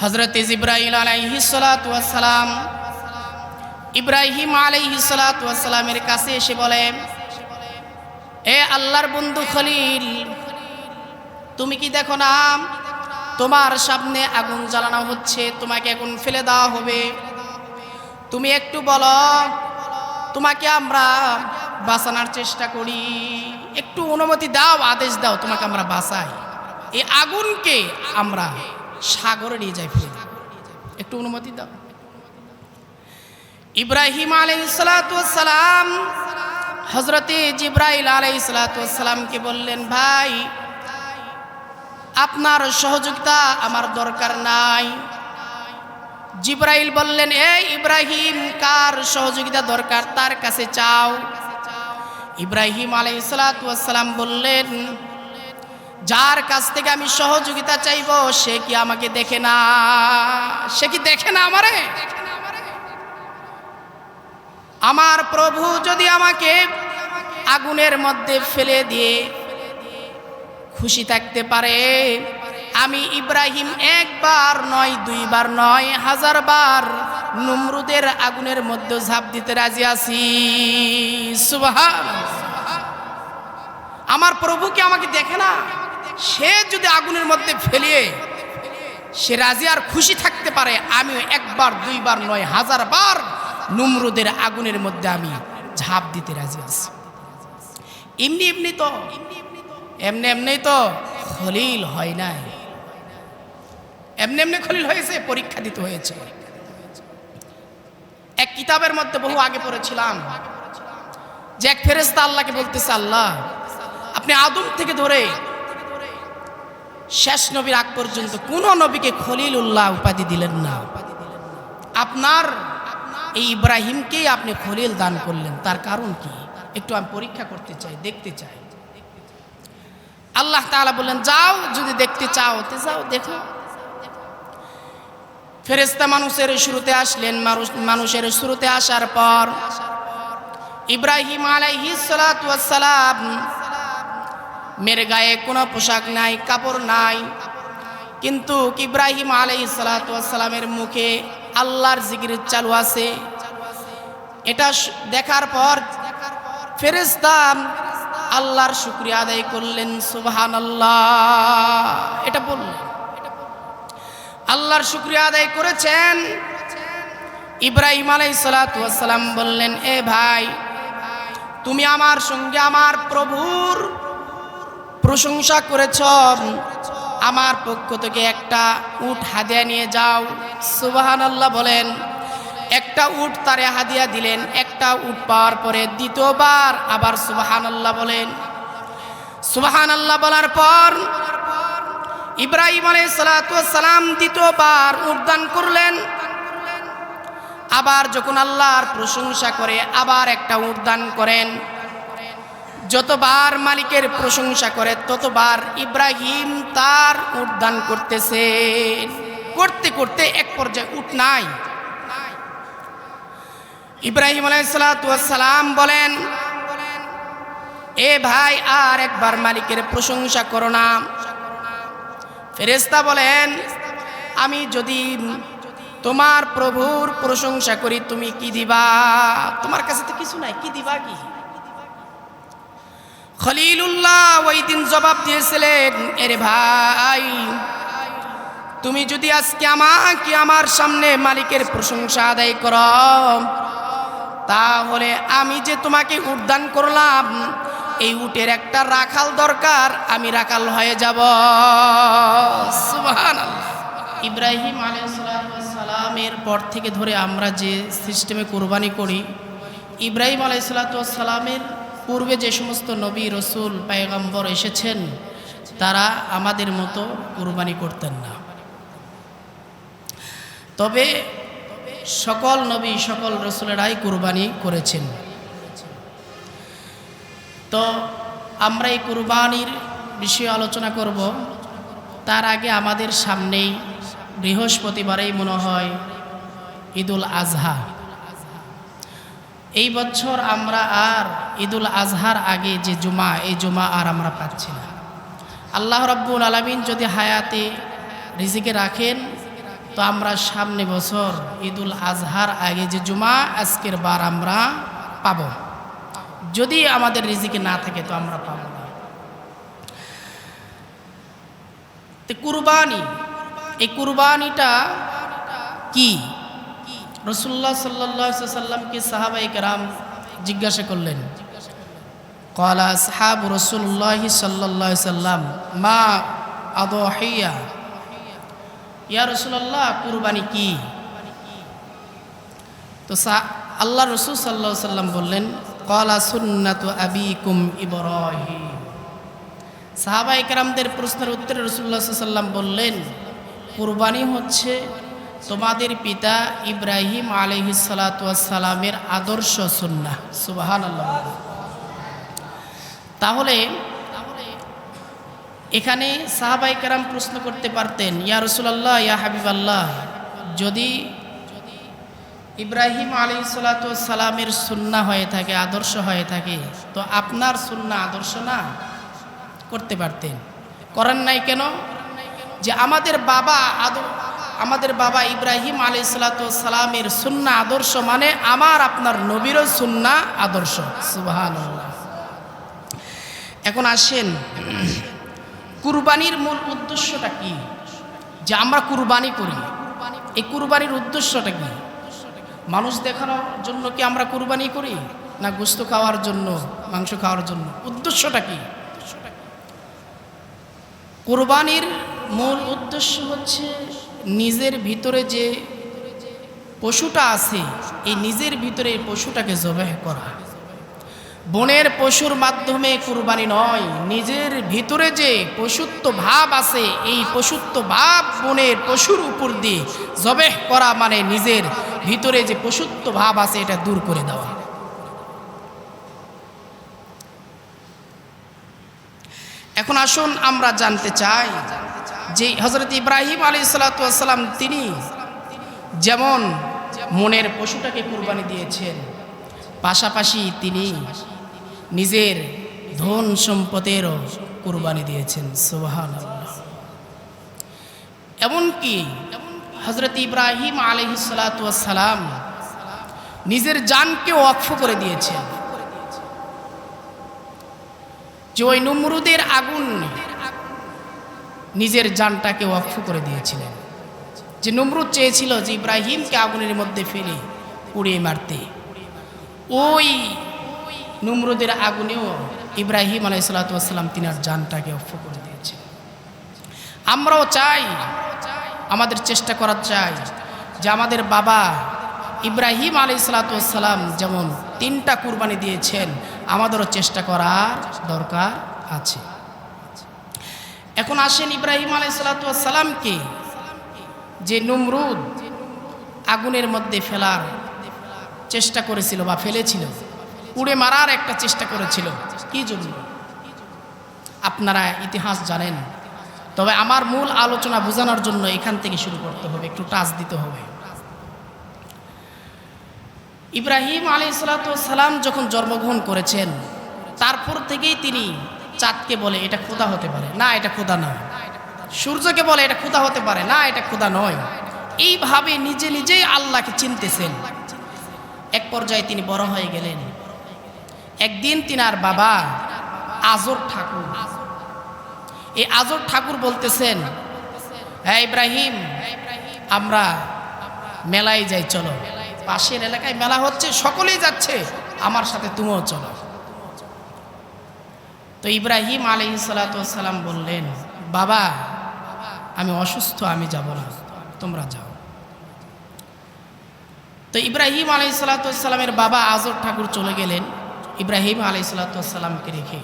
হযরত জিবরাইল আলাইহিস সালাতু ওয়াস সালাম ইব্রাহিম আলাইহিস সালাতু ওয়াস সালামের কাছে এসে বলে, এ আল্লাহর বন্ধু খলিল, তুমি কি দেখো না তোমার সামনে আগুন জ্বালানো হচ্ছে, তোমাকে এখন ফেলে দেওয়া হবে। তুমি একটু বলো, তোমাকে আমরা বাঁচানোর চেষ্টা করি, একটু অনুমতি দাও, আদেশ দাও, তোমাকে আমরা বাঁচাই, এই আগুনকে আমরা সাগরে নিয়ে যাই, ফেলে দাও, একটু অনুমতি দাও। ইব্রাহিম আলাইহিস সালাতু ওয়াস সালাম হযরতে জিবরাইল আলাইহিস সালাতু ওয়াস সালামকে বললেন, ভাই আপনার সহযোগিতা আমার দরকার নাই। জিবরাইল বললেন, এই ইব্রাহিম, কার সহযোগিতা দরকার তার কাছে চাও। ইব্রাহিম আলাইহিস সালাতু ওয়াস সালাম বললেন, যার কাছ থেকে আমি সহযোগিতা চাইব সে কি আমাকে দেখে না? সে কি দেখে না আমারে? আমার প্রভু যদি আমাকে আগুনের মধ্যে ফেলে দিয়ে খুশি থাকতে পারে, আমি ইব্রাহিম একবার নয়, দুইবার নয়, 1000 বার নমরুদের আগুনের মধ্যে ঝাঁপ দিতে রাজি আছি। সুবহানাল্লাহ। আমার প্রভুকে আমাকে দেখে না, সে যদি আগুনের মধ্যে ফেলিয়ে সে রাজি আর খুশি থাকতে পারে, আমি একবার দুইবার নয়, 1000 বার নমরুদের আগুনের মধ্যে আমি ঝাঁপ দিতে রাজি আছি। এমনি তো খলিল হয় নাই, এমনি খলিল হয়েছে, পরীক্ষা দিতে হয়েছে। এক কিতাবের মধ্যে বহু আগে পড়েছিলাম যে এক ফেরেশতা আল্লাহকে বলতেছে, আল্লাহ আপনি আদম থেকে ধরে শেষ নবীর আগ পর্যন্ত কোন নবীকে খলিলুল্লাহ উপাধি দিলেন না, আপনার এই ইব্রাহিমকেই আপনি খলিল দান করলেন, তার কারণ কি? একটু আমি পরীক্ষা করতে চাই, দেখতে চাই। আল্লাহ তাআলা বললেন, যাও, যদি দেখতে চাও তো যাও, দেখো। ফেরেশতা মানুষের শুরুতে আসলেন। মানুষের শুরুতে আসার পর ইব্রাহিম আলাইহিস সালাতু ওয়াস সালাম মেরে গায়ে কোনো পোশাক নাই, কাপড় নাই, কিন্তু ইব্রাহিম আলাইহিস সালাতু ওয়াস সালামের মুখে আল্লাহর জিকির চালু আছে। এটা দেখার পর ফেরেশতা আল্লাহর শুকরিয়া আদায় করলেন, সুবহানাল্লাহ, এটা বললেন। আল্লাহর শুকরিয়া আদায় করেছেন। ইব্রাহিম আলাইহিস সালাতু ওয়াস সালাম বললেন, এ ভাই, তুমি আমার সঙ্গে আমার প্রভুর প্রশংসা করেছ, আমার পক্ষ থেকে একটা উট হাদিয়া নিয়ে যাও। সুবহানাল্লাহ বলেন। একটা উট তারে হাদিয়া দিলেন। একটা উট পাওয়ার পরে দ্বিতীয়বার আবার সুবহানাল্লাহ বলেন। সুবহানাল্লাহ বলার পর ইব্রাহিম আলাইহিস সালাতু ওয়াস সালাম দ্বিতীয়বার উট দান করলেন। আবার যখন আল্লাহর প্রশংসা করে আবার একটা উট দান করেন। যতবার মালিকের প্রশংসা করে ততবার ইব্রাহিম তার উট দান করতেছেন। করতে করতে এক পর্যায়ে উট নাই। ইব্রাহিম আলাইহিস সালাতু ওয়াস সালাম বলেন, এ ভাই, আর একবার মালিকের প্রশংসা করো না। ফেরেশতা বলেন, আমি যদি তোমার প্রভুর প্রশংসা করি তুমি কি দিবা? তোমার কাছে তো কিছু নাই, কি দিবা? কি? খলিলুল্লাহ ওই দিন জবাব দিয়েছিলেন, এরে ভাই, তুমি যদি আজকে আমাকে আমার সামনে মালিকের প্রশংসা আদায় করো, তাহলে আমি যে তোমাকে উট দান করলাম, এই উটের একটা রাখাল দরকার, আমি রাখাল হয়ে যাব। সুবহানাল্লাহ। ইব্রাহিম আলাইহিস সালামের পর থেকে ধরে আমরা যে সিস্টেমে কোরবানি করি, ইব্রাহিম আলাইহিস সালামের পূর্বে যে সমস্ত নবী, রসুল, পয়গম্বর এসেছেন, তারা আমাদের মতো কোরবানি করতেন না। তবে সকল নবী, সকল রসুলেরাই কোরবানি করেছেন। তো আমরা এই কোরবানির বিষয়ে আলোচনা করব। তার আগে আমাদের সামনেই বৃহস্পতিবারেই মনে হয় ঈদুল আজহা। এই বছর আমরা আর ঈদুল আজহার আগে যে জুমা, এই জুমা আর আমরা পাচ্ছি না। আল্লাহ রাব্বুল আলামিন যদি হায়াতে রিজিকে রাখেন তো আমরা সামনে বছর ঈদুল আজহার আগে যে জুমা আজকের বার আমরা পাব, যদি আমাদের রিজিকে না থাকে তো আমরা পাব না। তো কুরবানি, এই কুরবানিটা কি? রাসূলুল্লাহ সাল্লাল্লাহু আলাইহি ওয়াসাল্লামকে সাহাবায়ে কেরাম জিজ্ঞাসা করলেন, ক্বালা আসহাবু রাসূলুল্লাহ সাল্লাল্লাহু আলাইহি ওয়াসাল্লাম মা আদহিয়া, ইয়া রাসূলুল্লাহ কুরবানি কি? তো আল্লাহ রাসূল সাল্লাল্লাহু আলাইহি ওয়াসাল্লাম বললেন, ক্বালা সুন্নাতু আবিকুম ইব্রাহিম। সাহাবায়ে কেরামদের প্রশ্নের উত্তরে রাসূলুল্লাহ সাল্লাল্লাহু আলাইহি ওয়াসাল্লাম বললেন, কুরবানি হচ্ছে তোমাদের পিতা ইব্রাহিম আলাইহিস সালাতু ওয়াস সালামের আদর্শ সুন্নাহ। সুবহানাল্লাহ। তাহলে এখানে সাহাবায়ে কেরাম প্রশ্ন করতে পারতেন, ইয়া রাসূলুল্লাহ, ইয়া হাবিবাল্লাহ, যদি ইব্রাহিম আলাইহিস সালাতু ওয়াস সালামের সুন্নাহ হয়ে থাকে, আদর্শ হয়ে থাকে, তো আপনার সুন্নাহ আদর্শ না? করতে পারতেন, করেন নাই কেন? যে আমাদের বাবা ইব্রাহিম আলাইহিস সালাতু ওয়াস সালামের সুন্নাহ আদর্শ মানে আমার আপনার নবীরও সুন্নাহ আদর্শ। সুবহানাল্লাহ। এখন আসেন, কুরবানির মূল উদ্দেশ্যটা কি? যে আমরা কুরবানি করি, এই কুরবানির উদ্দেশ্যটা কি? মানুষ দেখানোর জন্য কি আমরা কুরবানি করি, না গোশত খাওয়ার জন্য, মাংস খাওয়ার জন্য? উদ্দেশ্যটা কি? কুরবানির মূল উদ্দেশ্য হচ্ছে নিজের ভিতরে যে পশুটা আছে, এই নিজের ভিতরে পশুটাকে জবাহ করা। বনের পশুর মাধ্যমে কুরবানি নয়, নিজের ভিতরে যে পশুত্ব ভাব আছে, এই পশুত্ব ভাব বনের পশুর উপর দিয়ে জবাহ করা, মানে নিজের ভিতরে যে পশুত্ব ভাব আছে এটা দূর করে দেওয়া। এখন আসুন আমরা জানতে চাই যে হযরত ইব্রাহিম আলাইহিস সালাতু ওয়াস সালাম তিনি যেমন মনের পশুটাকে কুরবানি দিয়েছেন, পাশাপাশি তিনি নিজের ধন সম্পদেরও কুরবানি দিয়েছেন। সুবহানাল্লাহ। এমনকি হযরত ইব্রাহিম আলাইহিস সালাতু ওয়াস সালাম নিজের জানকে ওয়াকফ করে দিয়েছেন। যে ওই নমরুদের আগুন নিজের জানটাকে ওয়াকফ করে দিয়েছিলেন। যে নমরুদ চেয়েছিল যে ইব্রাহিমকে আগুনের মধ্যে ফেলে পুড়িয়ে মারতে, ওই নমরুদের আগুনেও ইব্রাহিম আলাইহিস সালাতু ওয়াস সালাম তিনার জানটাকে ওয়াকফ করে দিয়েছেন। আমরাও চাই, আমাদের চেষ্টা করা চাই যে আমাদের বাবা ইব্রাহিম আলাইহিস সালাতু ওয়াস সালাম যেমন 3টা কুরবানি দিয়েছেন, আমাদেরও চেষ্টা করার দরকার আছে। এখন আসেন, ইব্রাহিম আলাইহিস সালাতু ওয়াস সালামকে যে নমরুদ আগুনের মধ্যে ফেলার চেষ্টা করেছিল বা ফেলেছিল, পুড়ে মারার একটা চেষ্টা করেছিল, কি জন্য? আপনারা ইতিহাস জানেন, তবে আমার মূল আলোচনা বোঝানোর জন্য এখান থেকে শুরু করতে হবে, একটু টাচ দিতে হবে। ইব্রাহিম আলাইহিস সালাতু ওয়াস সালাম যখন জন্মগ্রহণ করেছেন, তারপর থেকেই তিনি চাঁদকে বলে এটা খোদা হতে পারে না, এটা খোদা নয়। সূর্যকে বলে এটা খোদা হতে পারে না, এটা খোদা নয়। এইভাবে নিজে নিজেই আল্লাহকে চিনতেছেন। এক পর্যায়ে তিনি বড় হয়ে গেলেন। একদিন তিনার বাবা আজর ঠাকুর, এই আজর ঠাকুর বলতেছেন, হ্যাঁ ইব্রাহিম, আমরা মেলায় যাই, চলো, পাশের এলাকায় মেলা হচ্ছে, সকলেই যাচ্ছে, আমার সাথে তুমিও চলো। তো ইব্রাহিম আলাইহিস সালাতু ওয়াস সালাম বললেন, বাবা আমি অসুস্থ, আমি যাব না, তোমরা যাও। তো ইব্রাহিম আলাইহিস সালাতু ওয়াস সালামের বাবা আজর ঠাকুর চলে গেলেন ইব্রাহিম আলাইহিস সালাতু ওয়াস সালামকে রেখে।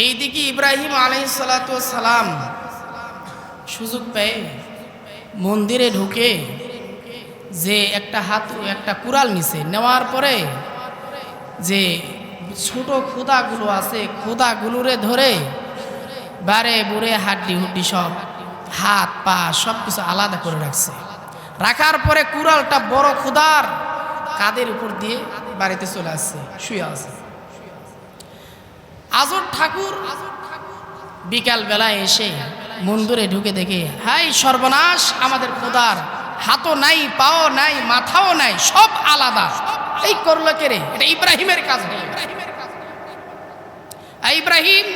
এইদিকে ইব্রাহিম আলাইহিস সালাতু ওয়াস সালাম সুযোগ পেয়ে মন্দিরে ঢুকে যে একটা কুড়াল নিছে, নেওয়ার পরে যে ছোট খোদাগুলো আছে, খোদাগুলোরে ধরে বারে বুড়ে হাড্ডি হুড্ডি সব, হাত পা সব কিছু আলাদা করে রাখছে। রাখার পরে কুড়ালটা বড় খোদার কাঁধের উপর দিয়ে বাড়িতে চলে আসছে, শুয়ে আছে। আজর ঠাকুর বিকাল বেলায় এসে মন্দিরে ঢুকে দেখে হাই সর্বনাশ, আমাদের খোদার হাতও নাই, পাও নাই, মাথাও নাই, সব আলাদা। এই করলো কে রে? এটা ইব্রাহিমের কাজ। ইব্রাহিম,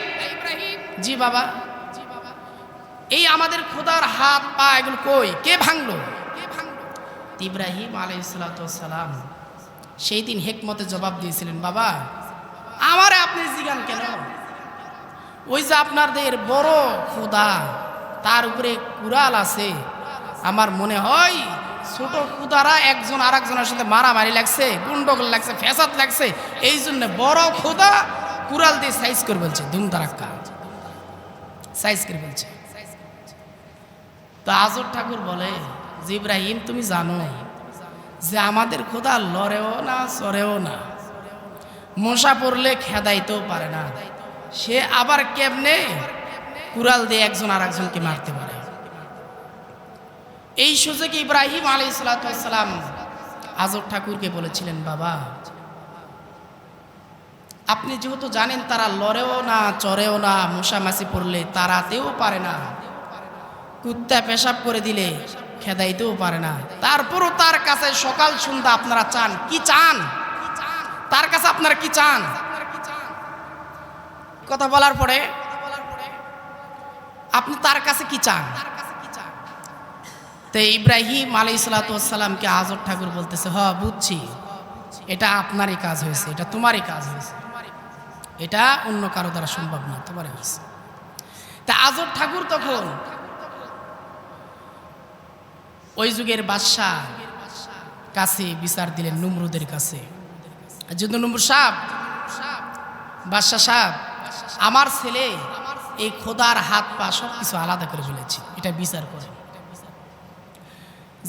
জি বাবা, এই আমাদের খোদার হাত পা এগুলো কই, কে ভাঙলো? ইব্রাহিম আলাইহিস সালাম সেই দিন হেকমতে জবাব দিয়েছিলেন, বাবা আমারে আপনি জিজ্ঞান কেন? ওই যে আপনাদের বড় খোদা, তার উপরে কুড়াল আছে, আমার মনে হয় ছোট খোদারা একজন আর একজনের সাথে মারামারি লাগছে, গুন্ডগোল লাগছে, ফ্যাসাদ লাগছে, এই জন্য বড় খোদা কুড়াল দিয়ে সাইজ করে বলছে, ধুমধারাক্কা সাইজ করে বলছে। তো আজর ঠাকুর বলে যে ইব্রাহিম, তুমি জানো যে আমাদের খোদা লড়েও না, চড়েও না, মশা পড়লে খেদাইতেও পারে না, সে আবার কেমনে কুড়াল দিয়ে একজন আর একজনকে মারতে পারে? এই সুযোগে ইব্রাহিম আলাইহিস সালাম আজর ঠাকুরকে বলেছিলেন, বাবা আপনি যেহেতু জানেন তারা লড়েও না, চড়েও না, মশা মাছি পড়লে তাড়াতেও পারে না, কুত্তা পেশাব করে দিলে খেদাইতেও পারে না, তারপরও তার কাছে সকাল সন্ধ্যা আপনারা চান কি? চান তার কাছে আপনারা কি চান? কথা বলার পরে আপনি তার কাছে কি চান? তো ইব্রাহিম আলাইহিস সালামকে আজর ঠাকুর বলতেছে, হ বুঝছি, এটা আপনারই কাজ হয়েছে, এটা তোমারই কাজ হয়েছে, এটা অন্য কারো দ্বারা সম্ভব না, তোমারই হয়েছে। তা আজর ঠাকুর তখন ওই যুগের বাদশাহ কাছে বিচার দিলেন, নমরুদের কাছে। যদি নমরুদ সাহেব, বাদশাহ সাহেব, আমার ছেলে এই খোদার হাত পা সব কিছু আলাদা করে ফেলেছে, এটা বিচার করে।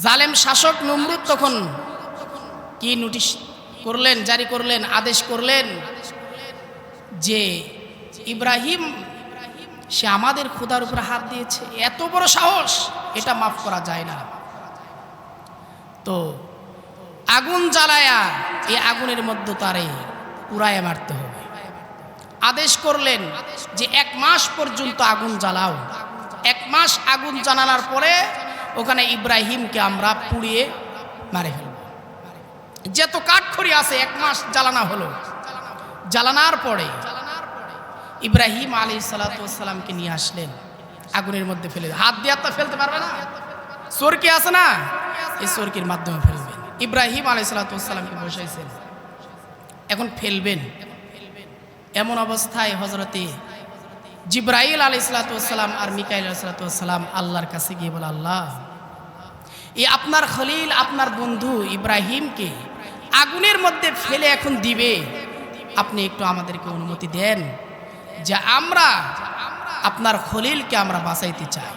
জালেম শাসক নমরুদ তখন কি নোটিশ করলেন, জারি করলেন, আদেশ করলেন যে ইব্রাহিম সে আমাদের খোদার উপরে হাত দিয়েছে, এত বড় সাহস, এটা মাফ করা যায় না। তো আগুন জ্বালায়া এই আগুনের মধ্যে তারে পুড়ায় মারতে হবে। আদেশ করলেন যে 1 মাস পর্যন্ত আগুন জ্বালাও। 1 মাস আগুন জ্বালানোর পরে ওখানে ইব্রাহিমকে আমরা পুড়িয়ে মারে ফেলব। যত কাঠখড়ি আছে 1 মাস জ্বালানো হলো। জ্বালানোর পরে ইব্রাহিম আলাইহিস সালামকে নিয়ে আসলেন, আগুনের মধ্যে ফেলে, হাত দিয়ে তো ফেলতে পারবে না, চরকি আছে না, এই চরকির মাধ্যমে ফেলবেন। ইব্রাহিম আলাইহিস সালামকে বসাইছেন, এখন ফেলবেন। এমন অবস্থায় হযরতে জিবরাইল আলাইহিস সালাম আর মিকাইল আলাইহিস সালাম আল্লাহর কাছে গিয়ে বলে, আল্লাহ এই আপনার খলিল, আপনার বন্ধু ইব্রাহিমকে আগুনের মধ্যে ফেলে এখন দিবে, আপনি একটু আমাদেরকে অনুমতি দেন যে আমরা আপনার খলিলকে আমরা বাঁচাইতে চাই।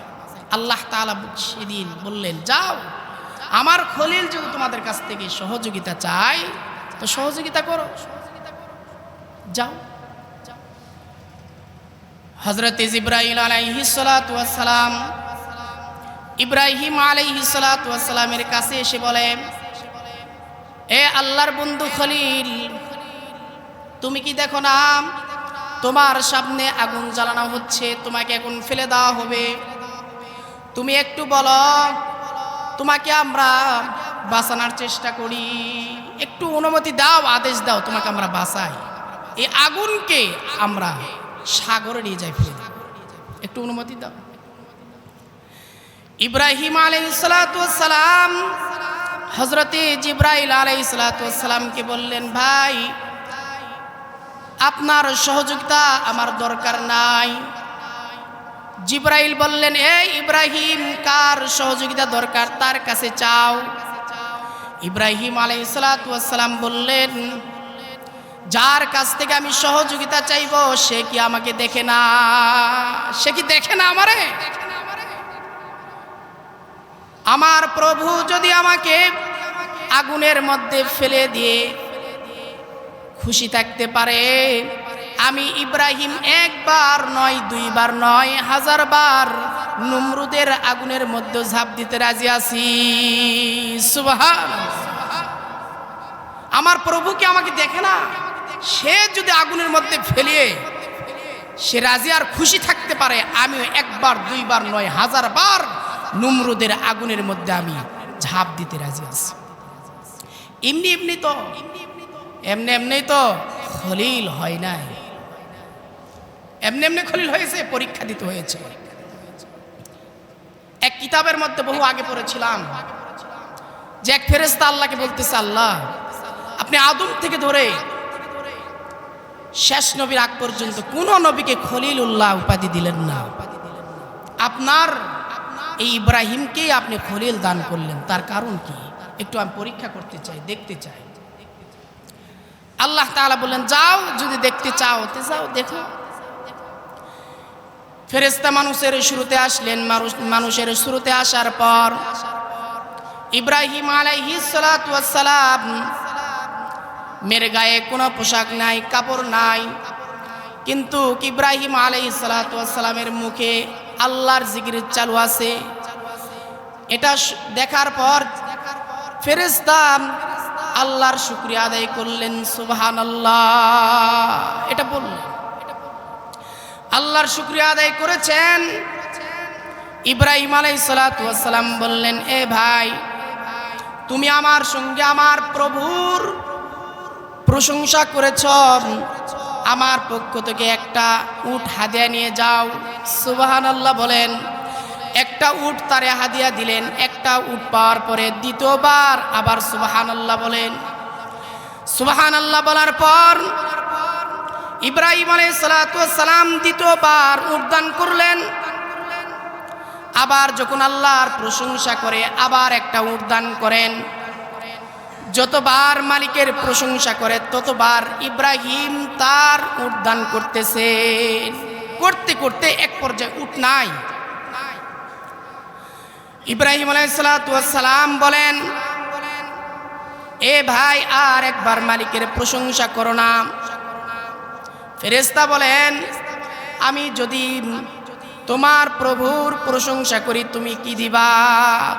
আল্লাহ তাআলা সেদিন বললেন, যাও, আমার খলিল যদি তোমাদের কাছ থেকে সহযোগিতা চাই তো সহযোগিতা করো, যাও। হযরত জিবরাইল আলাইহিস সালাম ইব্রাহিম আলাইহিস সালামের কাছে এসে বলে, এ আল্লাহর বন্ধু খলিল, তুমি কি দেখো না তোমার সামনে আগুন জ্বালানো হচ্ছে, তোমাকে এখন ফেলে দেওয়া হবে, তুমি একটু বলো, তোমাকে আমরা বাঁচানোর চেষ্টা করি, একটু অনুমতি দাও, আদেশ দাও, তোমাকে আমরা বাঁচাই, এই আগুনকে আমরা সাগরে নিয়ে যাই, ফেলে দাও, একটু অনুমতি দাও। ইব্রাহিম আলাইহিস সালাম হযরতে জিবরাইল আলাইহিস সালামকে বললেন, ভাই আপনার সহযোগিতা আমার দরকার নাই। জিবরাইল বললেন, এই ইব্রাহিম, কার সহযোগিতা দরকার তার কাছে চাও। ইব্রাহিম আলাইহিস সালাম বললেন, যার কাছ থেকে আমি সহযোগিতা চাইব সে কি আমাকে দেখে না? সে কি দেখে না আমারে? আমার প্রভু যদি আমাকে আগুনের মধ্যে ফেলে দিয়ে খুশি থাকতে পারে, আমি ইব্রাহিম 1 বার নয়, 2 বার নয়, 1000 বার নমরুদের আগুনের মধ্যে ঝাঁপ দিতে রাজি আছি। সুবহানাল্লাহ। আমার প্রভু কি আমাকে দেখে না? সে যদি আগুনের মধ্যে ফেলিয়ে সে রাজি আর খুশি থাকতে পারে আমিও একবার দুইবার নয় হাজার বার নমরুদের আগুনের মধ্যে আমি ঝাঁপ দিতে রাজি আছি। এমনি এমনি তো খলিল হয় নাই, এমনি খলিল হয়েছে, পরীক্ষা দিতে হয়েছে। এক কিতাবের মধ্যে বহু আগে পড়েছিলাম যে এক ফেরেশতা আল্লাহকে বলতেছে, আল্লাহ আপনি আদম থেকে ধরে শেষ নবীর আগ পর্যন্ত কোন নবীকে খলিলুল্লাহ উপাধি দিলেন না, আপনার এই ইব্রাহিমকেই আপনি খলিল দান করলেন, তার কারণ কি? একটু আমি পরীক্ষা করতে চাই, দেখতে চাই। আল্লাহ তাআলা বললেন, যাও, যদি দেখতে চাও তে যাও, দেখো। ফেরেশতা মানুষের শুরুতে আসলেন। মানুষের শুরুতে আসার পর ইব্রাহিম আলাইহিস সালাতু ওয়াস সালাম মের গায়ে কোনো পোশাক নাই, কাপড় নাই, কিন্তু ইব্রাহিম আলাইহিস সালাতু ওয়াস সালামের মুখে আল্লাহর জিকির চালু আছে। এটা দেখার পর ফেরেশতা আল্লাহর শুকরিয়া আদায় করলেন, সুবহানাল্লাহ, এটা বললেন। আল্লাহর শুকরিয়া আদায় করেছেন। ইব্রাহিম আলাইহিস সালাতু ওয়াস সালাম বললেন, এ ভাই, তুমি আমার সঙ্গে আমার প্রভুর প্রশংসা করেছ, আমার পক্ষ থেকে একটা উট হাদিয়া নিয়ে যাও। সুবহানাল্লাহ বলেন। একটা উট তারে হাদিয়া দিলেন। একটা উট পাওয়ার পরে দ্বিতীয়বার আবার সুবহানাল্লাহ বলেন। সুবহানাল্লাহ বলার পর ইব্রাহিম আলাইহিস সালাতু ওয়াস সালাম দ্বিতীয়বার উট দান করলেন। আবার যখন আল্লাহর প্রশংসা করে আবার একটা উট দান করেন। যতবার মালিকের প্রশংসা করে ততবার ইব্রাহিম তার উট দান করতেছেন। করতে করতে এক পর্যায়ে উট নাই। ইব্রাহিম আলাইহিস সালাতু ওয়াস সালাম বলেন, এ ভাই, আর একবার মালিকের প্রশংসা করো না। ফেরেশতা বলেন, আমি যদি তোমার প্রভুর প্রশংসা করি তুমি কি দিবা?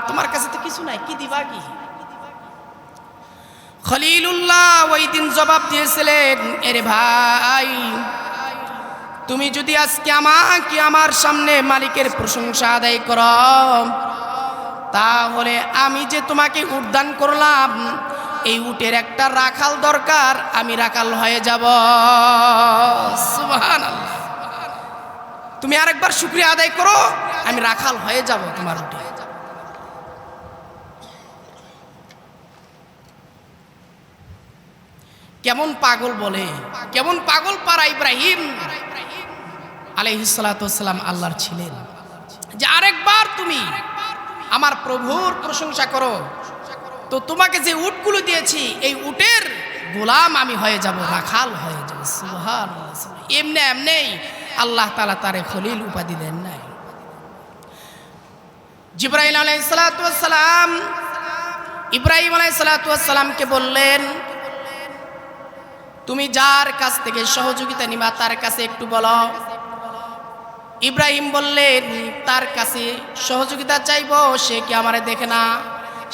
তোমার কাছে তো কিছু নাই, কি দিবা? কি? খলিলুল্লাহ ওই দিন জবাব দিয়েছিলেন, এরে ভাই, তুমি যদি আজকে আমাকে আমার সামনে মালিকের প্রশংসা আদায় করো, তাহলে আমি যে তোমাকে উট দান করলাম, এই উটের একটা রাখাল দরকার, আমি রাখাল হয়ে যাব। সুবহানাল্লাহ। তুমি আরেকবার শুকরিয়া আদায় করো, আমি রাখাল হয়ে যাব তোমার উটে। কেমন পাগল বলে, কেমন পাগল পারা ইব্রাহিম আলাইহিস সালাতু ওয়াস সালাম আল্লাহর ছিলেন, যে আরেকবার তুমি আমার প্রভুর প্রশংসা করো, তো তোমাকে যে উটগুলো দিয়েছি এই উটের গোলাম আমি হয়ে যাব, রাখাল হয়ে যাব। সুবহানাল্লাহ। এমনি আল্লাহ তাআলা তারে খলিল উপাধি দেন নাই। জিবরাইল আলাইহিস সালাতু ওয়াস সালাম ইব্রাহিম আলাইহিস সালাতু ওয়াস সালামকে বললেন, তুমি যার কাছ থেকে সহযোগিতা নিবা তার কাছে একটু বলো। ইব্রাহিম বললেন, তার কাছে সহযোগিতা চাইবো, সে কি আমারে দেখে না?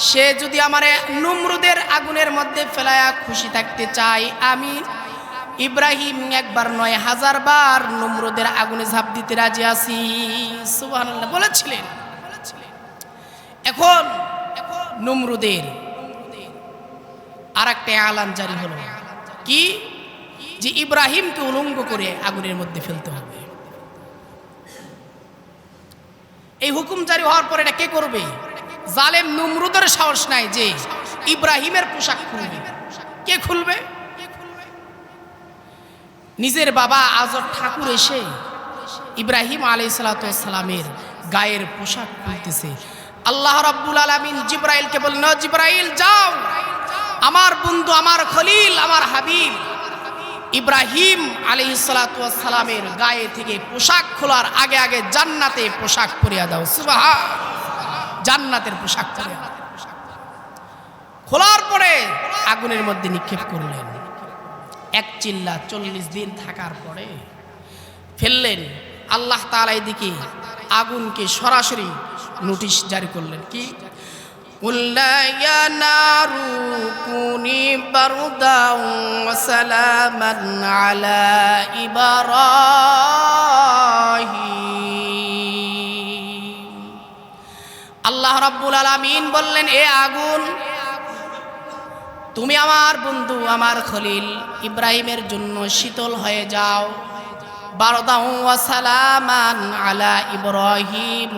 সে যদি আমারে নমরুদের আগুনের মধ্যে ফেলায়া খুশি থাকতে চায়, আমি ইব্রাহিম একবার নয় হাজার বার নমরুদের আগুনে ঝাঁপ দিতে রাজি আছি। সুবহানাল্লাহ বলেছিলেন। এখন নমরুদের আর একটা এলান জারি হলো, কি? যে ইব্রাহিমকে উলঙ্গ করে আগুনের মধ্যে ফেলতে হবে। এই হুকুম জারি হওয়ার পর এটা কে করবে? জালেম নমরুদের সাহস নাই যে ইব্রাহিমের পোশাক খুলবে। কে খুলবে? নিজের বাবা আজর ঠাকুর এসে ইব্রাহিম আলাইহিস সালাতু ওয়াস সালামের গায়ের পোশাক খুলতেছে। আল্লাহ রাব্বুল আলামিন জিবরাইলকে বললেন, জিবরাইল যাও, আমার বন্ধু, আমার খলিল, আমার হাবিব ইব্রাহিম আলাইহিস সালাতু ওয়াস সালামের গায়ে থেকে পোশাক খোলার আগে আগে জান্নাতে পোশাক পরিয়ে দাও। সুবহান। জান্নাতের পোশাক পরিয়ে দাও। খোলার পরে আগুনের মধ্যে নিক্ষেপ করলেন। এক চিল্লা 40 দিন থাকার পরে ফেললেন। আল্লাহ তাআলা এদিকে আগুনকে সরাসরি নোটিশ জারি করলেন, কি? কুল্লা ইয়া নারু কুনি বারদাও ওয়া সালামান আলা ইব্রাহিম। আল্লাহ রাব্বুল আলামিন বললেন, এ আগুন, তুমি আমার বন্ধু, আমার খলিল ইব্রাহিমের জন্য শীতল হয়ে যাও। বারদাও ওয়া সালামান আলা ইব্রাহিম,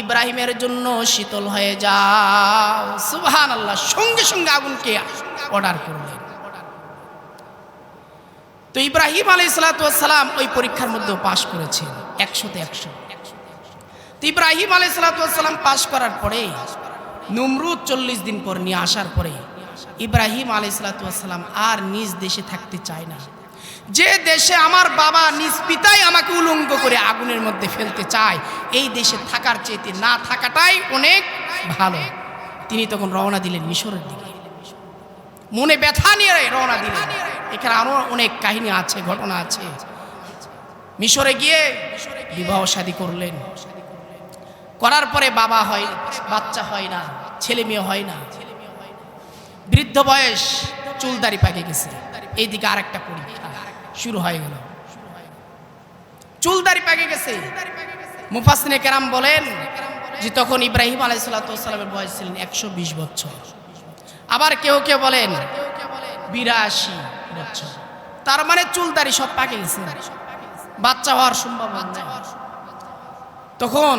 ইব্রাহিমের জন্য শীতল হয়ে যাও। সুবহানাল্লাহ। সঙ্গে সঙ্গে আগুনকে অর্ডার করলেন। তো ইব্রাহিম আলাইহিস সালাম ওই পরীক্ষার মধ্যে পাশ করেছেন 100তে 100। তো ইব্রাহিম আলাইহিস সালাম পাশ করার পরে নমরুদ 40 দিন পর নিয়ে আসার পরে ইব্রাহিম আলাইহিস সালাম আর নিজ দেশে থাকতে চায় না। যে দেশে আমার বাবা নিজ পিতাই আমাকে উলঙ্গ করে আগুনের মধ্যে ফেলতে চায়, এই দেশে থাকার চেয়ে না থাকাটাই অনেক ভালো। তিনি তখন রওনা দিলেন মিশরের দিকে, মনে ব্যথা নিয়ে রওনা দিলেন। এখানে আরো অনেক কাহিনী আছে, ঘটনা আছে। মিশরে গিয়ে বিবাহ শাদী করলেন। করার পরে বাবা হয়, বাচ্চা হয় না, ছেলে মেয়ে হয় না। বৃদ্ধ বয়স, চুলদাড়ি পাকে গেছে। এইদিকে আরেকটা পরীক্ষা শুরু হয়ে গেল। চুলদাড়ি পাকে গেছে। মুফাসসিরে কেরাম বলেন যে তখন ইব্রাহিম আলাইহিস সালামের বয়স ছিলেন 120 বছর। আবার কেউ কেউ বলেন 82 বছর। তার মানে চুলদাড়ি সব পাকে গেছে, বাচ্চা হওয়ার সম্ভাবনা নেই। তখন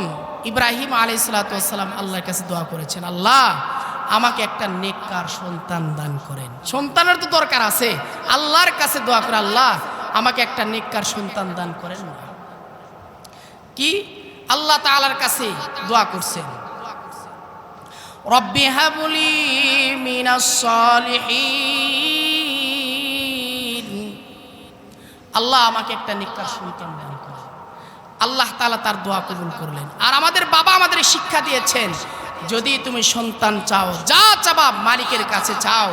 ইব্রাহিম আলাইহিস সালাম আল্লাহর কাছে দোয়া করেছেন, আল্লাহ আমাকে একটা নেককার সন্তান দান করেন। সন্তানের তো দরকার আছে, আল্লাহর কাছে দোয়া করে, আল্লাহ আমাকে একটা নেককার সন্তান দান করেন। কি আল্লাহ তাআলার কাছে দোয়া করছেন, রব্বি হাবলি মিনাস সালিহিন, আল্লাহ আমাকে একটা নেককার সন্তান দান করেন। আল্লাহ তাআলা তার দোয়া কবুল করলেন। আর আমাদের বাবা আমাদের শিক্ষা দিয়েছেন, যদি তুমি সন্তান চাও, যা চাবা মালিকের কাছে চাও,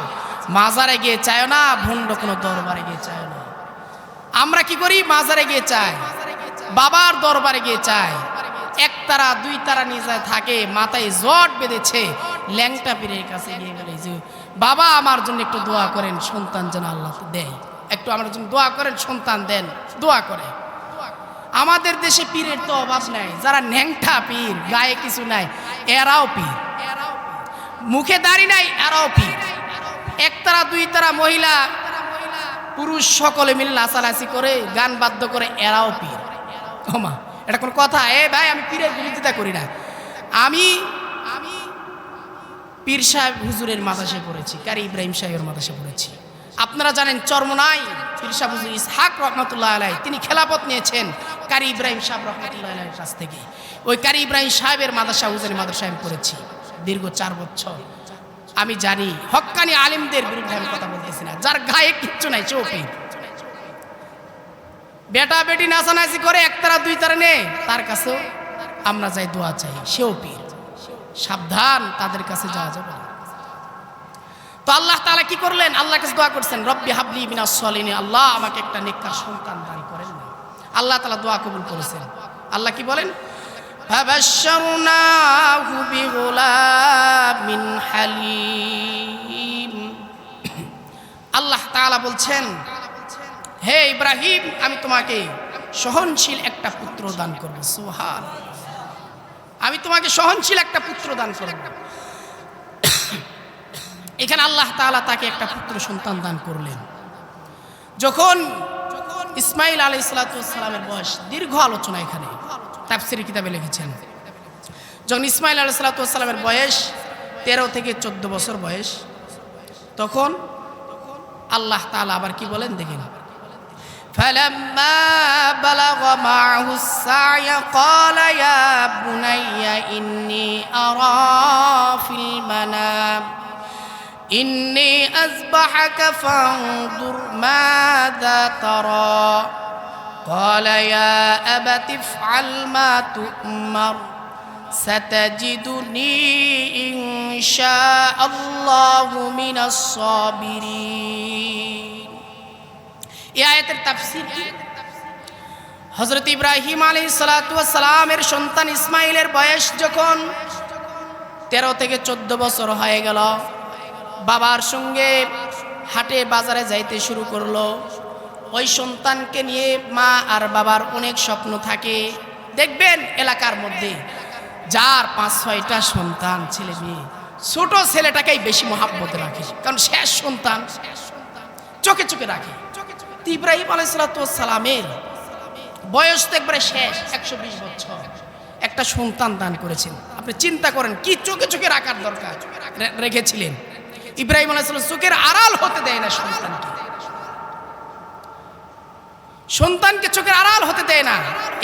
মাজারে গিয়ে চাও না, ভণ্ড কোনো দরবারে গিয়ে চাও না। আমরা কি করি? মাজারে গিয়ে চাই, বাবার দরবারে গিয়ে চাই। একতারা দুই তারা নিজে থাকে, মাথায় জট বেঁধেছে, ল্যাংটা পীরের কাছে গিয়ে বলে যে বাবা আমার জন্য একটু দোয়া করেন, সন্তান যেন আল্লাহ দেয়, একটু আমার জন্য দোয়া করেন, সন্তান দেন, দোয়া করে। আমাদের দেশে পীরের তো অভাব নাই। যারা ন্যাংটা পীর, গায়ে কিছু নাই, এরাও পীর। মুখে দাড়ি নাই, এরাও পীর। একতারা দুই তারা মহিলা পুরুষ সকলে মিলে নাচানাচি করে, গান বাদ্য করে, এরাও পীর। ওমা, এটা কোন কথা? এ ভাই, আমি পীরের বিরোধিতা করি না। আমি পীর সাহেব হুজুরের মাদ্রাসায় পড়েছি, কারি ইব্রাহিম সাহেবের মাদ্রাসায় পড়েছি। আপনারা জানেন চরমোনাই পীর সাহেব হুজুর ইসহাক রহমাতুল্লাহ আলাইহি তিনি খেলাফত নিয়েছেন কারি ইব্রাহিম সাহেব রহমাতুল্লাহ আলাইহির কাছ থেকে। ওই কারি ইব্রাহিম সাহেবের মাদ্রাসা, হুজুরের মাদ্রাসায় আমি পড়েছি দীর্ঘ 4 বছর। আমি জানি হক্কানি আলিমদের বিরুদ্ধে আমি কথা বলতেছি না। যার গায়ে কিচ্ছু নাই সেও পীর। বেটা বেটি নাচানাচি করে, একতারা দুই তারা নে, তার কাছেও আমরা যাই দোয়া চাই, সেও পীর। সাবধান, তাদের কাছে যাওয়া যাবে না। তো আল্লাহ তাআলা কি করলেন? আল্লাহর কাছে দোয়া করছেন, রব্বি হাবলি মিনাস সালিহিন, আল্লাহ আমাকে একটা নেককার সন্তান দান করেন না। আল্লাহ তাআলা দোয়া কবুল করেছেন। আল্লাহ কি বলেন? ফাবাশশারনাহু বিগুলামিন হালিম। আল্লাহ তাআলা বলছেন, হে ইব্রাহিম, আমি তোমাকে সহনশীল একটা পুত্র দান করব। সুবহানাল্লাহ, আমি তোমাকে সহনশীল একটা পুত্র দান করব। এখানে আল্লাহ তাআলা তাকে একটা পুত্র সন্তান দান করলেন। যখন ইসমাইল আলাইহিস সালামের বয়স, দীর্ঘ আলোচনা এখানে তাফসীরের কিতাবে লিখেছেন, যখন ইসমাইল আলাইহিস সালামের বয়স 13 থেকে 14 বছর বয়স, তখন আল্লাহ তাআলা আবার কি বলেন দেখেন, ফালাম্মা বালাগা মা'হুস সা'য়া ক্বালা ইয়া বুনাইয়া ইন্নী আরা ফিল মানাম ইন্নী আযবাহুকা ফানজুর মাযা তারা ক্বালা ইয়া আবাতি ইফআল মা তু'মার সাতাজিদুনি ইনশাআল্লাহু মিনাস সাবিরিন। এই আয়াতের তাফসীর কি? হযরত ইব্রাহিম আলাইহিস সালামের সন্তান ইসমাইলের বয়স যখন 13 থেকে 14 বছর হয়ে গেল, বাবার সঙ্গে হাটে বাজারে যাইতে শুরু করলো। ওই সন্তানকে নিয়ে মা আর বাবার অনেক স্বপ্ন থাকে। দেখবেন এলাকার মধ্যে যার 5-6টা সন্তান ছেলে মেয়ে, ছোট ছেলেটাকেই বেশি মহাব্বত রাখে, কারণ শেষ সন্তান চোখে চোখে রাখে। ইব্রাহিম আলাইহিস সালামের বয়স তো একবারে শেষ, 120 বছর, একটা সন্তান দান করেছেন। আপনি চিন্তা করেন কি চোখে চোখে রাখার দরকার রেখেছিলেন। ইব্রাহিম আলাইহিস সালাম চোখের আড়াল হতে দেয় না সন্তানকে চোখের আড়াল হতে দেয় না,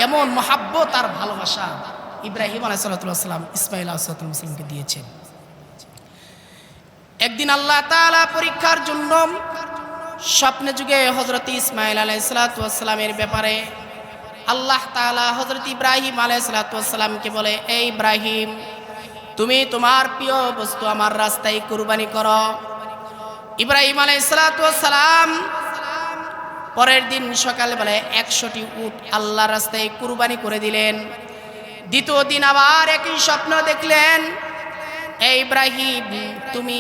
এমন মহাব্বত আর ভালোবাসা ইব্রাহিম আলাইহিস সালাম ইসমাঈল আলাইহিস সালামকে দিয়েছেন। একদিন আল্লাহ তাআলা পরীক্ষার জন্য স্বপ্নে যুগে হযরত ইসমাঈল আলাইহিস সালামের ব্যাপারে আল্লাহ তাআলা হযরত ইব্রাহিম আলাইহিস সালামকে বলে, এই ইব্রাহিম, তুমি তোমার প্রিয় বস্তু আমার রাস্তায় কুরবানি করো। ইব্রাহিম আলাইহিস সালাম পরের দিন সকালবেলায় 100টি উট আল্লাহর রাস্তায় কুরবানি করে দিলেন। দ্বিতীয় দিন আবার একই স্বপ্ন দেখলেন, এই ইব্রাহিম, তুমি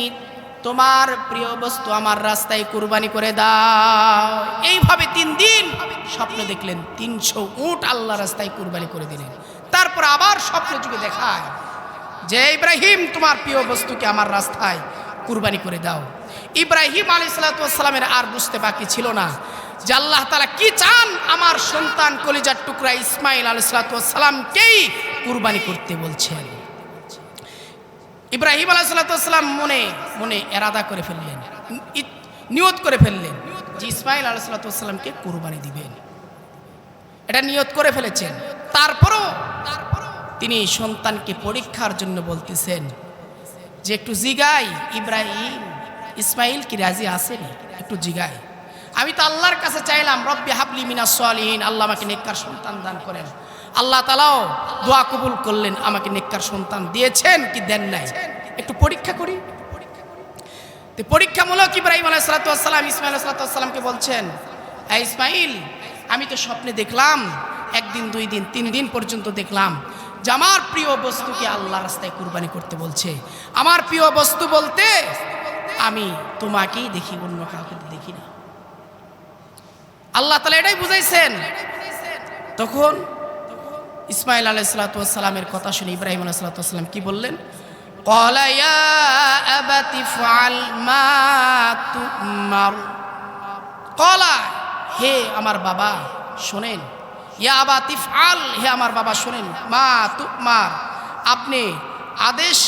তোমার প্রিয় বস্তু আমার রাস্তায় কুরবানি করে দাও। এইভাবে 3 দিন স্বপ্ন দেখলেন, 300 উট আল্লাহর রাস্তায় কুরবানি করে দিলেন। তারপর আবার স্বপ্ন যুগে দেখায় যে ইব্রাহিম, তোমার প্রিয় বস্তুকে আমার রাস্তায় কুরবানি করে দাও। ইব্রাহিম আলাইহিস সালামের আর বুঝতে বাকি ছিল না যে আল্লাহ তাআলা কি চান, আমার সন্তান কলিজার টুকরা ইসমাঈল আলাইহিস সালামকেই কুরবানি করতে বলছেন। ইব্রাহিম আলাইহিস সালাম মনে মনে এরাদা করে ফেললেন, নিয়ত করে ফেললেন যে ইসমাঈল আলাইহিস সালামকে কুরবানি দিবেন, এটা নিয়ত করে ফেলেছেন। তারপরও তিনি সন্তানকে পরীক্ষার জন্য বলতেছেন যে একটু জিগাই, ইব্রাহিম, ইসমাঈল কি রাজি আছেন? একটু জিগাই। আমি তো আল্লাহর কাছে চাইলাম, রব্বি হাবলি মিনাস সালিহিন, আল্লাহ আমাকে নেককার সন্তান দান করেন। আল্লাহ তাআলাও দোয়া কবুল করলেন, আমাকে নেককার সন্তান দিয়েছেন কি দেন নাই, একটু পরীক্ষা করি। তো পরীক্ষামূলক ইব্রাহিম আলাইহিস সালাম ইসমাঈল আলাইহিস সালামকে বলছেন, এই ইসমাঈল, আমি তো স্বপ্নে দেখলাম, 1 দিন 2 দিন 3 দিন পর্যন্ত দেখলাম যে আমার প্রিয় বস্তুকে আল্লাহ রাস্তায় কুরবানি করতে বলছে। আমার প্রিয় বস্তু বলতে আমি তোমাকেই দেখি, অন্য কাউকে দেখি না। আল্লাহ তাআলা এটাই বুঝাইছেন। তখন ইসমাঈল আলাইহিস সালামের কথা শুনে ইব্রাহিম আলাইহিস সালাম কি বললেন? ক্বালা ইয়া আবাতি ফাআল মা তুমার। ক্বালা, হে আমার বাবা শোনেন, ইয়া আবাতি ফাআল, হে আমার বাবা শোনেন, মা তুমার, আপনি আদেশ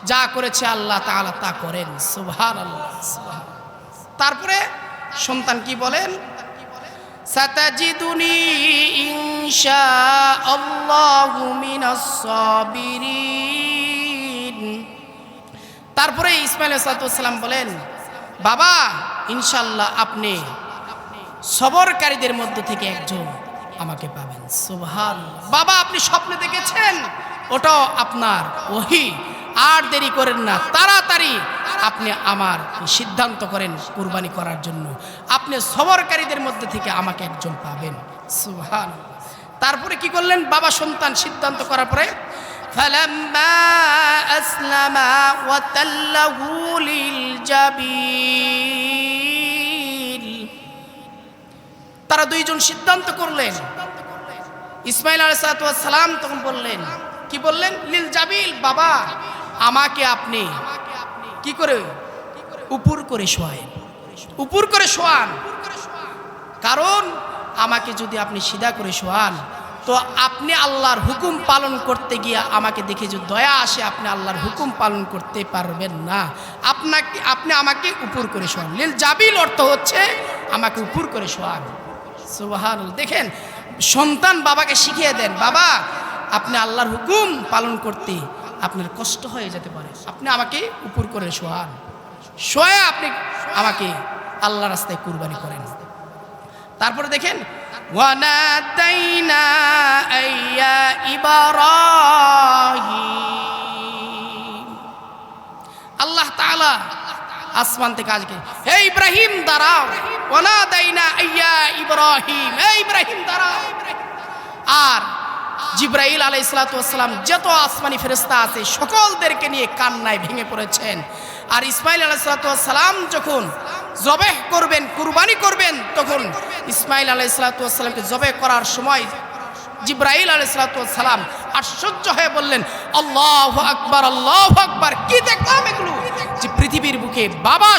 যা করেছে আল্লাহ তাআলা তা করেন। সুবহানাল্লাহ, সুবহানাল্লাহ। তারপরে সন্তান কি বলেন? সাতাজিদুনি ইনশাআল্লাহু মিনাস সাবিরিন। তারপরে ইসমাঈল আলাইহিস সালাম বলেন, বাবা, ইনশাআল্লাহ আপনি সবরকারীদের মধ্য থেকে একজন আমাকে পাবেন। সুবহানাল্লাহ। বাবা, আপনি স্বপ্নে দেখেছেন, ওটাও আপনার ওহী। আর দেরি করেন না, তাড়াতাড়ি আপনি আমার সিদ্ধান্ত করেন কুরবানি করার জন্য, আপনি সবরকারীদের মধ্যে থেকে আমাকে একজন পাবেন। সুবহানাল্লাহ। তারপরে কি করলেন? বাবা সন্তান সিদ্ধান্ত করার পরে ফালাম্মা আসলামা ওয়া তাল্লাহু লিল জাবিল, তারা দুইজন সিদ্ধান্ত করলেন। ইসমাঈল আলাইহিস সালাম তখন বললেন, কি বললেন? লিল জাবিল, বাবা আমাকে আপনি কি করে উপর করে শোয়ান, উপর করে শোয়ান। কারণ আমাকে যদি আপনি সিধা করে শোয়ান তো আপনি আল্লাহর হুকুম পালন করতে গিয়ে আমাকে দেখে যদি দয়া আসে, আপনি আল্লাহর হুকুম পালন করতে পারবেন না। আপনি আমাকে উপর করে শোয়ান। লিল জাবিল অর্থ হচ্ছে আমাকে উপর করে শোয়ান। সুবহানাল্লাহ। দেখেন, সন্তান বাবাকে শিখিয়ে দেন, বাবা আপনি আল্লাহর হুকুম পালন করতে আপনার কষ্ট হয়ে যেতে পারে, আপনি আমাকে উপর করে শোয়ান, শোয়া আপনি আমাকে আল্লাহ রাস্তায় কুরবানি করেন। তারপরে দেখেন, ওয়ানাদাইনা আইয়া ইব্রাহিম, আল্লাহ তাআলা আসমান থেকে আজকে, হে ইব্রাহিম দাঁড়াও, ওয়ানাদাইনা আইয়া ইব্রাহিম, হে ইব্রাহিম দাঁড়াও। আর জিবরাইল আলাইহিস সালাম যত আসমানি ফেরেশতা আছে সকলদেরকে নিয়ে কান্নায় ভেঙে পড়েছেন। আর ইসমাইল আলাইহিস সালাম যখন জবেহ করবেন, কুরবানি করবেন, তখন ইসমাইল আলাইহিস সালামকে জবেহ করার সময় জিবরাইল আলাইহিস সালাম আশ্চর্য হয়ে বললেন, আল্লাহু আকবার, আল্লাহু আকবার। কি দেখলাম এগুলো, যে পৃথিবীর বুকে বাবা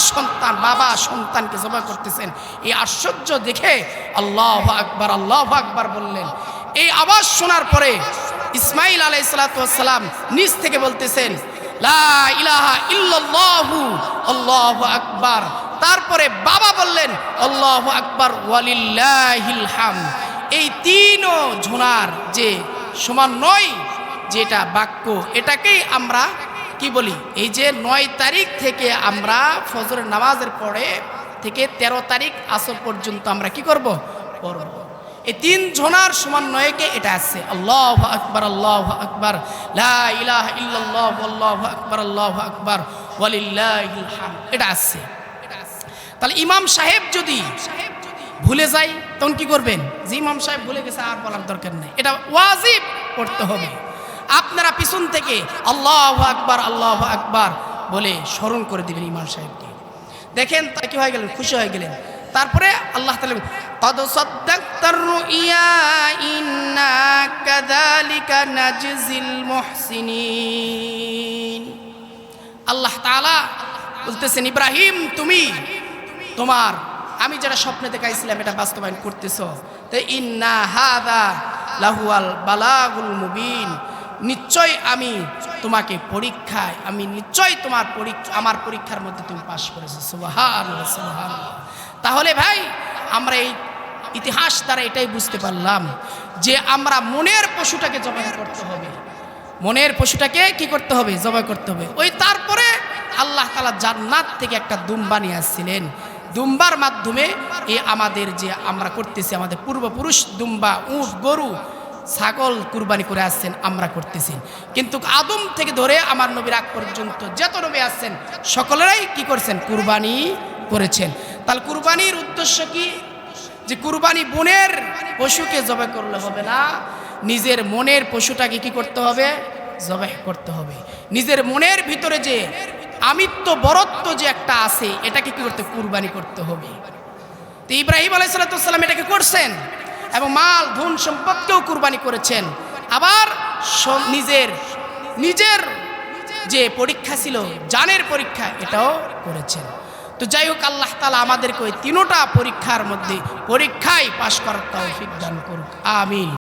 সন্তানকে জবাই করতেছেন। এই আশ্চর্য দেখে আল্লাহু আকবার, আল্লাহু আকবার বললেন। এই আওয়াজ শোনার পরে ইসমাইল আলাইহিস সালাম নিজ থেকে বলতেছেন, লা ইলাহা ইল্লাল্লাহু আল্লাহু আকবার। তারপরে বাবা বললেন, আল্লাহু আকবার ওয়ালিল্লাহিল হামদ। এই তিনও ঝোনার যে সমন্বয়, যেটা বাক্য, এটাকেই আমরা কি বলি, এই যে 9 তারিখ থেকে আমরা ফজরের নামাজের পরে থেকে 13 তারিখ আসর পর্যন্ত আমরা কি করব, পড়ব। এই 3 ঝোনার সমন্বয়কে এটা আছে, আল্লাহু আকবার, আল্লাহু আকবার, লা ইলাহা ইল্লাল্লাহু আল্লাহু আকবার, আল্লাহু আকবার ওয়ালিল্লাহিল হামদ, এটা আছে। তাহলে ইমাম সাহেব যদি ভুলে যায় তখন কি করবেন? যে ইমাম সাহেব ভুলে গেছে আর বলার দরকার নেই, এটা ওয়াজিব করতে হবে। আপনারা পিছন থেকে আল্লাহু আকবার, আল্লাহু আকবার বলে স্মরণ করে দিবেন ইমাম সাহেবকে। দেখেন তারা কি হয়ে গেলেন, খুশি হয়ে গেলেন। তারপরে আল্লাহ তাআলা قد صدقت الرؤيا إنا كذلك نجزي المحسنين। আল্লাহ তাআলা বলতেছেন, ইব্রাহিম তুমি তোমার আমি যেটা স্বপ্নে দেখাইছিলাম এটা বাস্তবায়ন করতেছো। তো ইন্না হাযা লাহুয়াল বালাগুল মুবিন, নিশ্চয় আমি তোমাকে পরীক্ষায়, আমি নিশ্চয় আমার পরীক্ষার মধ্যে তুমি পাশ করেছো। সুবহানাল্লাহ, সুবহানাল্লাহ। তাহলে ভাই আমরা এই ইতিহাস দ্বারা এটাই বুঝতে পারলাম যে আমরা মনের পশুটাকে জবাই করতে হবে, মনের পশুটাকে কি করতে হবে, জবাই করতে হবে। ওই তারপরে আল্লাহ তাআলা জান্নাত থেকে একটা দুম্বা নিয়ে আসছিলেন। দুম্বার মাধ্যমে এই আমাদের যে আমরা করতেছি, আমাদের পূর্বপুরুষ দুম্বা, উট, গরু, ছাগল কুরবানি করে আসছেন, আমরা করতেছি। কিন্তু আদম থেকে ধরে আমার নবীর আগ পর্যন্ত যত নবী আসছেন সকলেরাই কি করছেন, কুরবানি করেছেন। তাহলে কুরবানির উদ্দেশ্য কি? যে কুরবানি বনের পশুকে জবাই করলে হবে না, নিজের মনের পশুটাকে কি করতে হবে, জবাই করতে হবে। নিজের মনের ভিতরে যে আমিত্ব বরত্ব যে একটা আছে এটাকে কি করতে, কুরবানি করতে হবে। তো ইব্রাহিম আলাইহিস সালাম এটাকে করছেন এবং মাল ধন সম্পদকেও কুরবানি করেছেন। আবার নিজের যে পরীক্ষা ছিল, জানের পরীক্ষা, এটাও করেছেন। তো যাই হোক, আল্লাহ তাআলা আমাদেরকে ওই 3টা পরীক্ষার মধ্যে পরীক্ষায় পাশ করার তৌফিক দান করুক, আমিন।